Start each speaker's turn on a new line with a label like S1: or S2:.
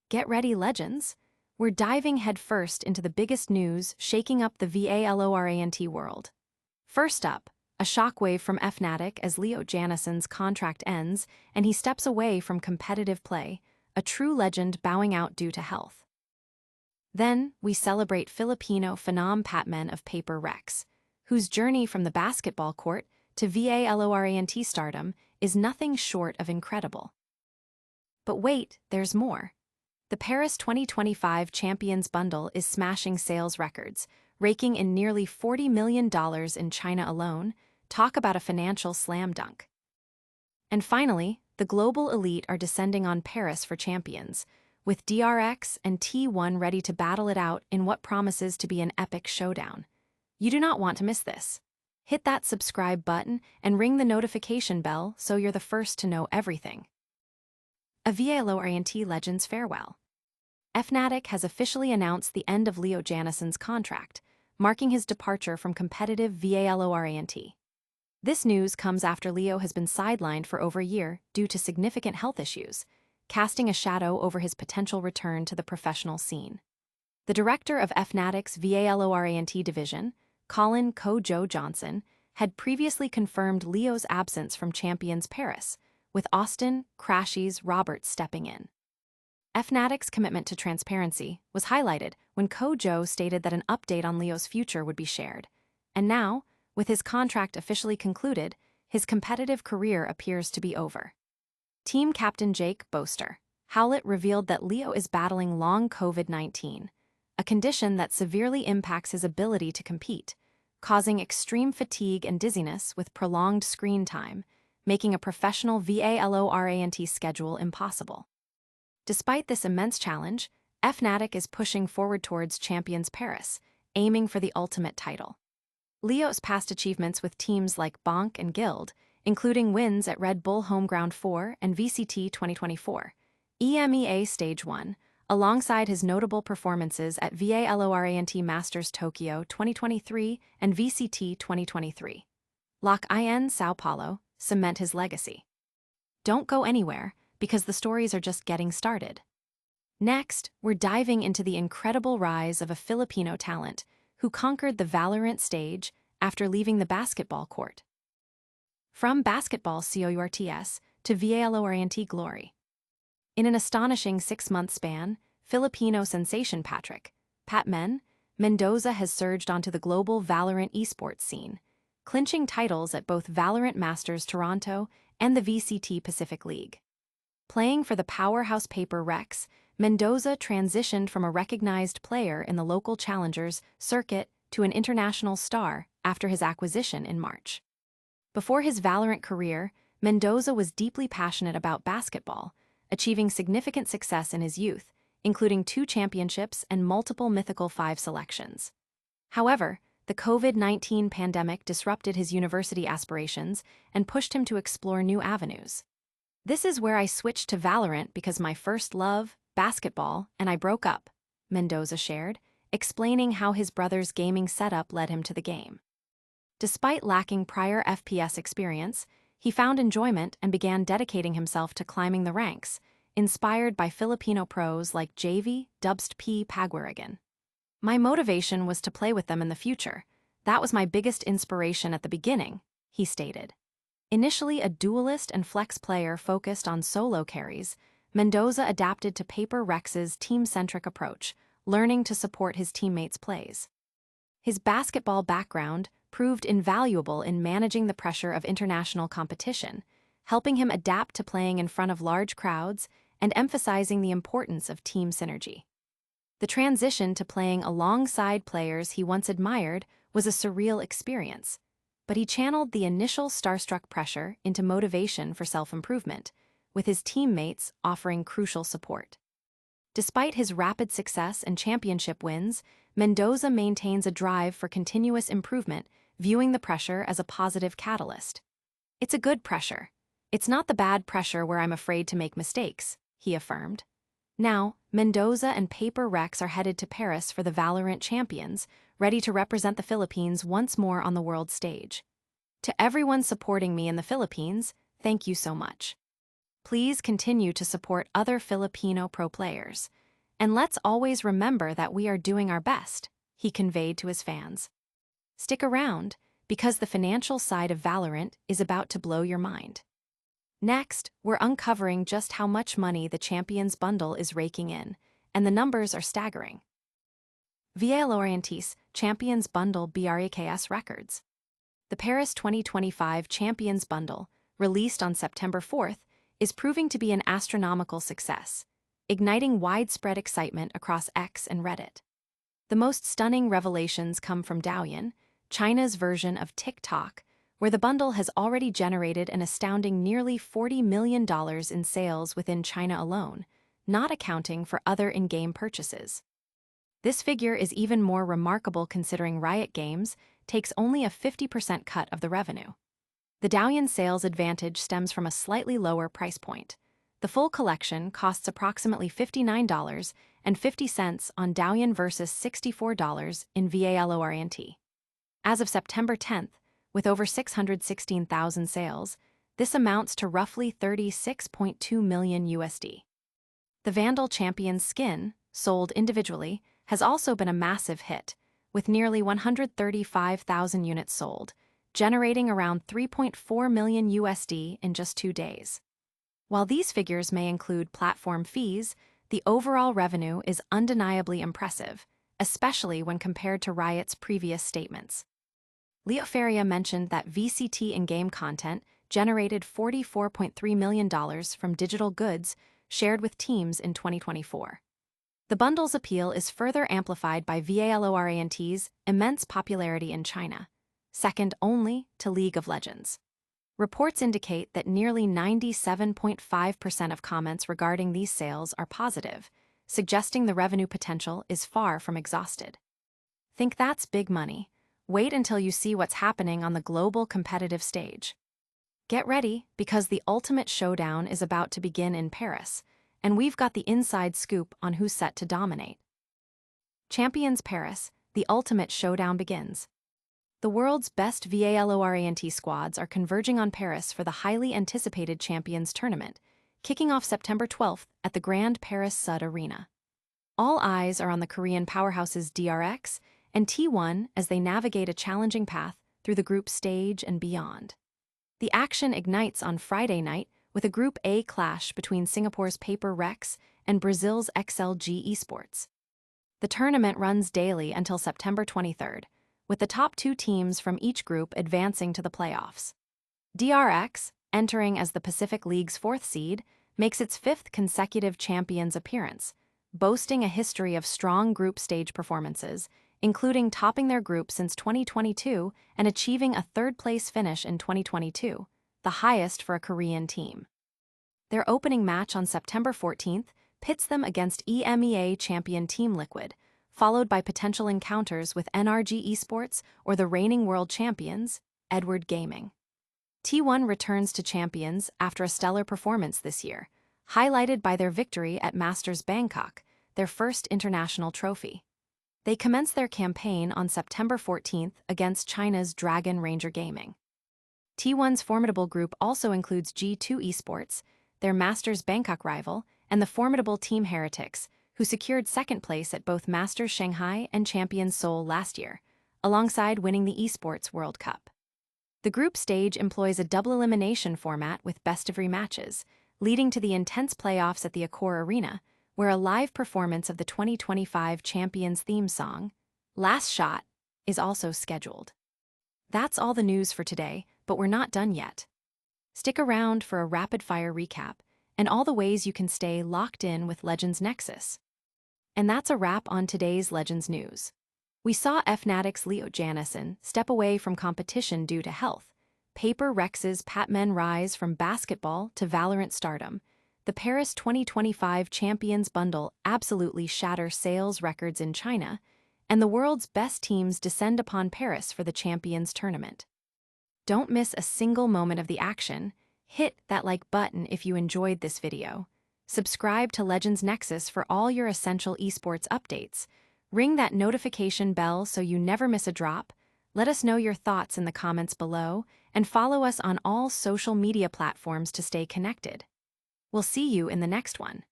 S1: Get ready, legends. We're diving headfirst into the biggest news shaking up the Valorant world. First up, a shockwave from Fnatic as Leo Jannesson's contract ends and he steps away from competitive play, a true legend bowing out due to health. Then, we celebrate Filipino phenom PatMen of Paper Rex, whose journey from the basketball court to Valorant stardom is nothing short of incredible. But wait, there's more. The Paris 2025 Champions Bundle is smashing sales records, raking in nearly $40 million in China alone. Talk about a financial slam dunk. And finally, the global elite are descending on Paris for champions, with DRX and T1 ready to battle it out in what promises to be an epic showdown. You do not want to miss this. Hit that subscribe button and ring the notification bell so you're the first to know everything. A Valorant legend's farewell. Fnatic has officially announced the end of Leo Jannesson's contract, marking his departure from competitive Valorant. This news comes after Leo has been sidelined for over a year due to significant health issues, casting a shadow over his potential return to the professional scene. The director of Fnatic's Valorant division, Colin "Joe" Johnson, had previously confirmed Leo's absence from Champions Paris, with Austin "Crashies" Roberts stepping in. Fnatic's commitment to transparency was highlighted when Joe stated that an update on Leo's future would be shared. And now, with his contract officially concluded, his competitive career appears to be over. Team captain Jake Boaster Howlett revealed that Leo is battling long COVID-19, a condition that severely impacts his ability to compete, causing extreme fatigue and dizziness with prolonged screen time, making a professional Valorant schedule impossible. Despite this immense challenge, Fnatic is pushing forward towards Champions Paris, aiming for the ultimate title. Leo's past achievements with teams like Bonk and Guild, including wins at Red Bull Homeground 4 and VCT 2024, EMEA Stage 1, alongside his notable performances at Valorant Masters Tokyo 2023 and VCT 2023. Lock in Sao Paulo, cement his legacy. Don't go anywhere, because the stories are just getting started. Next, we're diving into the incredible rise of a Filipino talent who conquered the Valorant stage after leaving the basketball court. From basketball courts to Valorant glory. In an astonishing 6-month span, Filipino sensation PatMen Mendoza has surged onto the global Valorant esports scene, clinching titles at both Valorant Masters Toronto and the VCT Pacific League. Playing for the powerhouse Paper Rex, Mendoza transitioned from a recognized player in the local challengers circuit to an international star after his acquisition in March. Before his Valorant career, Mendoza was deeply passionate about basketball, achieving significant success in his youth, including 2 championships and multiple Mythical 5 selections. However, the COVID-19 pandemic disrupted his university aspirations and pushed him to explore new avenues. "This is where I switched to Valorant because my first love, basketball, and I broke up," Mendoza shared, explaining how his brother's gaming setup led him to the game. Despite lacking prior FPS experience, he found enjoyment and began dedicating himself to climbing the ranks, inspired by Filipino pros like JV Dubst P. Pagwaragan. "My motivation was to play with them in the future. That was my biggest inspiration at the beginning," he stated. Initially a duelist and flex player focused on solo carries, Mendoza adapted to Paper Rex's team-centric approach, learning to support his teammates' plays. His basketball background proved invaluable in managing the pressure of international competition, helping him adapt to playing in front of large crowds and emphasizing the importance of team synergy. The transition to playing alongside players he once admired was a surreal experience, but he channeled the initial starstruck pressure into motivation for self-improvement, with his teammates offering crucial support. Despite his rapid success and championship wins, Mendoza maintains a drive for continuous improvement, viewing the pressure as a positive catalyst. "It's a good pressure. It's not the bad pressure where I'm afraid to make mistakes," he affirmed. Now, Mendoza and Paper Rex are headed to Paris for the Valorant Champions, ready to represent the Philippines once more on the world stage. To everyone supporting me in the Philippines, thank you so much. Please continue to support other Filipino pro players. And let's always remember that we are doing our best, he conveyed to his fans. Stick around, because the financial side of Valorant is about to blow your mind. Next, we're uncovering just how much money the Champions Bundle is raking in, and the numbers are staggering. Valorant Champions Bundle breaks records. The Paris 2025 Champions Bundle, released on September 4th, is proving to be an astronomical success, igniting widespread excitement across X and Reddit. The most stunning revelations come from Douyin, China's version of TikTok, where the bundle has already generated an astounding nearly $40 million in sales within China alone, not accounting for other in-game purchases. This figure is even more remarkable considering Riot Games takes only a 50% cut of the revenue. The Douyin sales advantage stems from a slightly lower price point. The full collection costs approximately $59.50 on Douyin versus $64 in Valorant. As of September 10th, with over 616,000 sales, this amounts to roughly $36.2 million USD. The Vandal Champions skin, sold individually, has also been a massive hit, with nearly 135,000 units sold, generating around $3.4 million USD in just 2 days. While these figures may include platform fees, the overall revenue is undeniably impressive, especially when compared to Riot's previous statements. Leo mentioned that VCT in-game content generated $44.3 million from digital goods shared with teams in 2024. The bundle's appeal is further amplified by Valorant's immense popularity in China, second only to League of Legends. Reports indicate that nearly 97.5% of comments regarding these sales are positive, suggesting the revenue potential is far from exhausted. Think that's big money? Wait until you see what's happening on the global competitive stage. Get ready, because the ultimate showdown is about to begin in Paris, and we've got the inside scoop on who's set to dominate. Champions Paris, the ultimate showdown begins. The world's best Valorant squads are converging on Paris for the highly anticipated Champions Tournament, kicking off September 12th at the Grand Paris Sud Arena. All eyes are on the Korean powerhouses DRX and T1 as they navigate a challenging path through the group stage and beyond. The action ignites on Friday night with a Group A clash between Singapore's Paper Rex and Brazil's XLG Esports. The tournament runs daily until September 23rd, with the top 2 teams from each group advancing to the playoffs. DRX, entering as the Pacific League's 4th seed, makes its 5th consecutive Champions appearance, boasting a history of strong group stage performances, including topping their group since 2022 and achieving a 3rd-place finish in 2022, the highest for a Korean team. Their opening match on September 14th pits them against EMEA champion Team Liquid, followed by potential encounters with NRG Esports or the reigning world champions, Edward Gaming. T1 returns to Champions after a stellar performance this year, highlighted by their victory at Masters Bangkok, their first international trophy. They commence their campaign on September 14th against China's Dragon Ranger Gaming. T1's formidable group also includes G2 Esports, their Masters Bangkok rival, and the formidable Team Heretics, who secured 2nd place at both Masters Shanghai and Champions Seoul last year, alongside winning the Esports World Cup. The group stage employs a double elimination format with best-of-3 matches, leading to the intense playoffs at the Accor Arena, where a live performance of the 2025 Champions theme song, Last Shot, is also scheduled. That's all the news for today, but we're not done yet. Stick around for a rapid-fire recap and all the ways you can stay locked in with Legends Nexus. And that's a wrap on today's Legends news. We saw Fnatic's Leo Jannesson step away from competition due to health, Paper Rex's PatMen rise from basketball to Valorant stardom, the Paris 2025 Champions Bundle absolutely shatter sales records in China, and the world's best teams descend upon Paris for the Champions Tournament. Don't miss a single moment of the action. Hit that like button if you enjoyed this video. Subscribe to Legends Nexus for all your essential esports updates. Ring that notification bell so you never miss a drop. Let us know your thoughts in the comments below, and follow us on all social media platforms to stay connected. We'll see you in the next one.